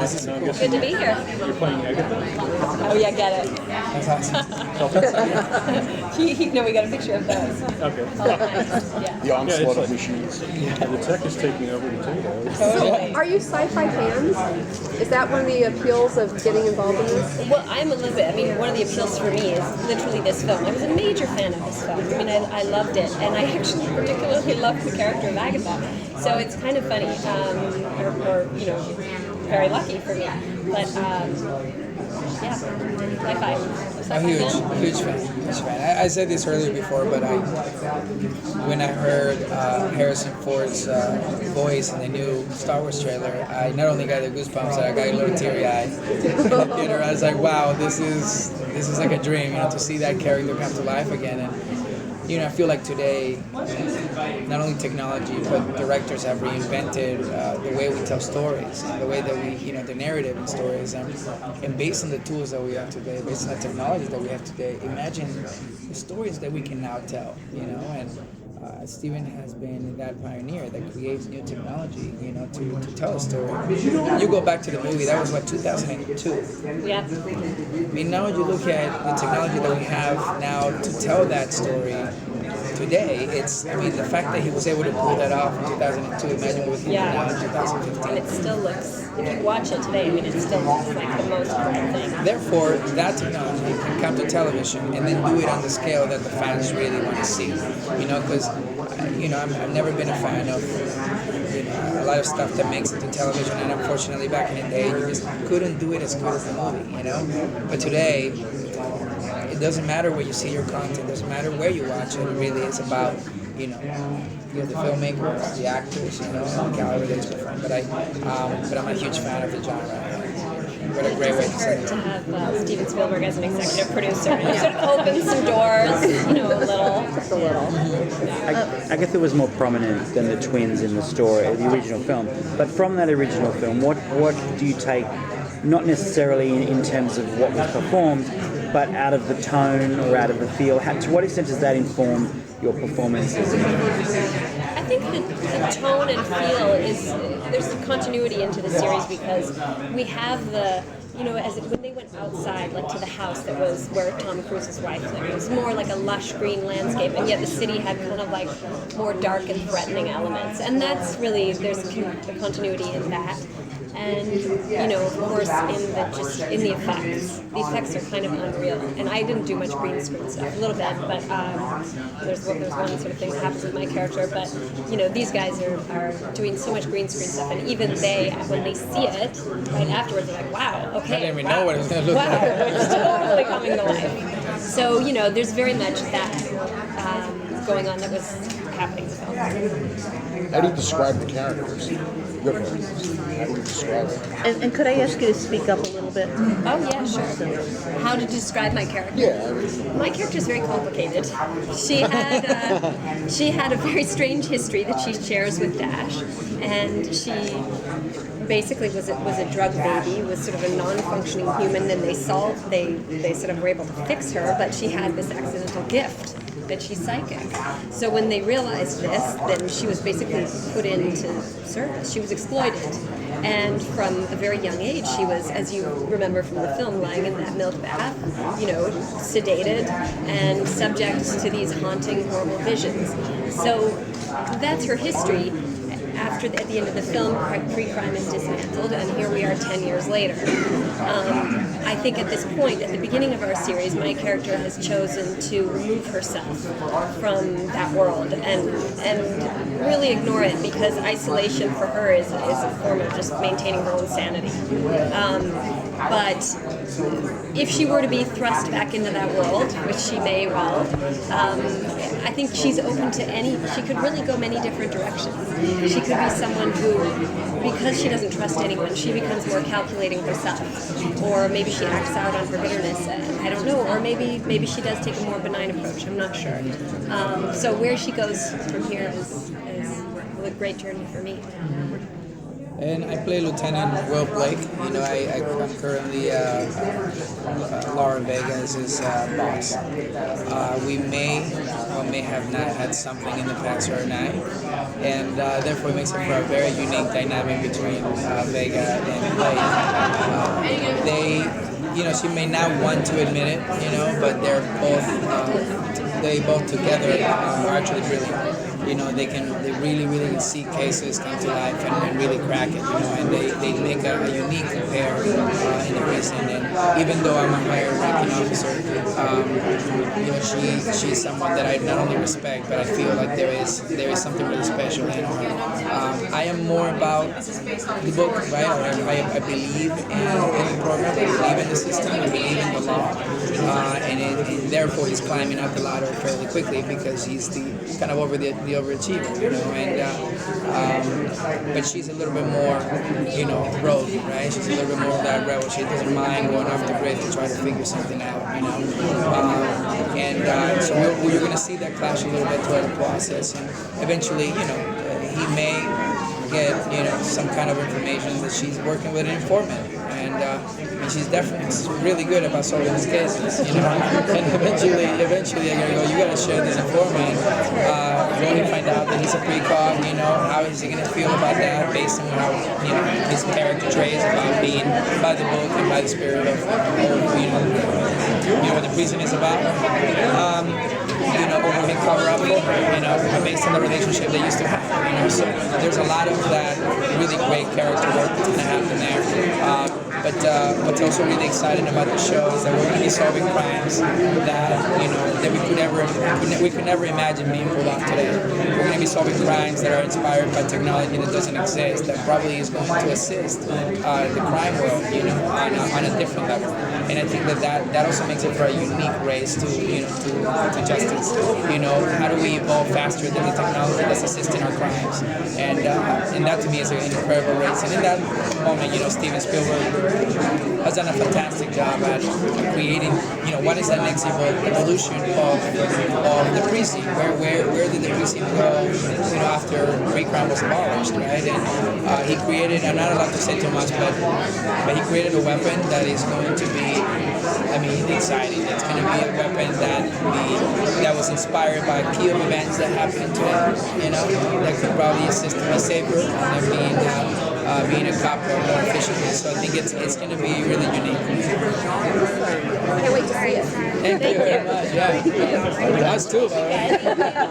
This is cool. Good to be here. You're playing Agatha? Oh yeah, get it. That's awesome. No, we got a picture of those. Okay. Oh, nice. Yeah. The onslaught it's of like- machines. The tech is taking over the table. Are you sci-fi fans? Is that one of the appeals of getting involved in this? Well, I'm a little bit. I mean, one of the appeals for me is literally this film. I was a major fan of this film. I mean, I loved it, and I actually particularly loved the character of Agatha. So it's kind of funny, or you know, very lucky for me. But yeah, sci-fi. I'm huge fan. I said this earlier before, but when I heard Harrison Ford's voice in the new Star Wars trailer, I not only got the goosebumps, I got a little teary-eyed in the theater. I was like, wow, this is like a dream, you know, to see that character come to life again. And you know, I feel like today, not only technology, but directors have reinvented the way we tell stories, the way that we, you know, the narrative in stories, and based on the tools that we have today, based on the technology that we have today, imagine the stories that we can now tell, you know, and Steven has been that pioneer that creates new technology, you know, to tell a story. You go back to the movie, that was what, 2002? Yeah. I mean, now you look at the technology that we have now to tell that story today, it's, I mean, the fact that he was able to pull that off in 2002, imagine what he did now in 2015. And it still looks, if you watch it today, I mean, it still looks like the most great thing. Therefore, that technology can come to television and then do it on the scale that the fans really want to see. You know, because, you know, I've never been a fan of, you know, a lot of stuff that makes it to television, and unfortunately back in the day, you just couldn't do it as good as the movie, you know? But today, it doesn't matter where you see your content, it doesn't matter where you watch it, really it's about, you know, the filmmakers, the actors, you know, and how everything's performed. But I'm a huge fan of the genre. What a great way to say it. To have Steven Spielberg as an executive producer. It sort of opens some doors, you know, a little. Just a little. Agatha was more prominent than the twins in the story, the original film. But from that original film, what do you take, not necessarily in terms of what was performed, but out of the tone or out of the feel? To what extent does that inform your performances? I think the tone and feel is, there's some continuity into the series because we have the, you know, when they went outside, like to the house that was where Tom Cruise's wife lived, it was more like a lush green landscape, and yet the city had kind of like more dark and threatening elements. And that's really, there's the continuity in that. And, you know, of course, in the effects. The effects are kind of unreal. And I didn't do much green screen stuff, a little bit, but there's one sort of thing that happens with my character. But, you know, these guys are doing so much green screen stuff, and even they, when they see it, right afterwards, they're like, wow, okay. I didn't even know what it was going to look like. Wow, it's totally coming to life. So, you know, there's very much that going on that was happening in the film. How do you describe the characters? Your characters. How do you describe it? And could I ask you to speak up a little bit? Oh yeah, sure. How to describe my character? Yeah. My character is very complicated. She had a very strange history that she shares with Dash, and she basically was a drug baby, was sort of a non-functioning human. Then they sort of were able to fix her, but she had this accidental gift that she's psychic. So when they realized this, then she was basically put into service. She was exploited. And from a very young age, she was, as you remember from the film, lying in that milk bath, you know, sedated and subject to these haunting, horrible visions. So that's her history. At the end of the film, pre-crime is dismantled, and here we are 10 years later. I think at this point, at the beginning of our series, my character has chosen to remove herself from that world and really ignore it, because isolation for her is a form of just maintaining her own sanity. But if she were to be thrust back into that world, which she may well, I think she's open to she could really go many different directions. She could be someone who, because she doesn't trust anyone, she becomes more calculating herself. Or maybe she acts out on her bitterness, I don't know, or maybe she does take a more benign approach, I'm not sure. So where she goes from here is a great journey for me. And I play Lieutenant Will Blake. You know, I'm currently Laura Vega's boss. We may may have not had something in the past or not, and therefore it makes it for a very unique dynamic between Vega and Blade. She may not want to admit it, but they both together are actually brilliant. They really, really see cases come to life and really crack it, and they make a unique pair in the prison. And even though I'm a higher ranking officer, she's someone that I not only respect, but I feel like there is something really special in her. I am more about the book, right? I believe in the program, I believe in the system, I believe in the law, and therefore he's climbing up the ladder fairly quickly because he's the kind of the overachiever, but she's a little bit more, rogue, right? She's a little bit more of that rebel. She doesn't mind going off the grid to try to figure something out, so we're going to see that clash a little bit throughout the process, and eventually, he may get, some kind of information that she's working with an informant, and she's definitely really good about solving these cases, and eventually I gotta go, you gotta share this informant, when you find out that he's a precog, how is he gonna feel about that based on how, his character traits about being by the book and by the spirit of what the prison is about, or we can cover up for her, based on the relationship they used to have, so there's a lot of that really great character work that's going to happen there. But what's also really exciting about the show is that we're going to be solving crimes that we could never imagine being pulled off today. We're going to be solving crimes that are inspired by technology that doesn't exist, that probably is going to assist the crime world, on a different level. And I think that also makes it for a unique race to justice. How do we evolve faster than the technology that's assisting our crimes? And that to me is an incredible race. And in that moment, Steven Spielberg has done a fantastic job at creating, what is that next evolution of the precinct? Where did the precinct go, after pre-crime was abolished, right? And he created, I'm not allowed to say too much, but he created a weapon that is going to be, exciting. It's going to be a weapon that was inspired by key events that happened today, that could probably assist to be safer and being a cop more efficiently. So I think it's going to be really unique. Can't wait to see it. Thank you very much. Yeah. Us too, by the way.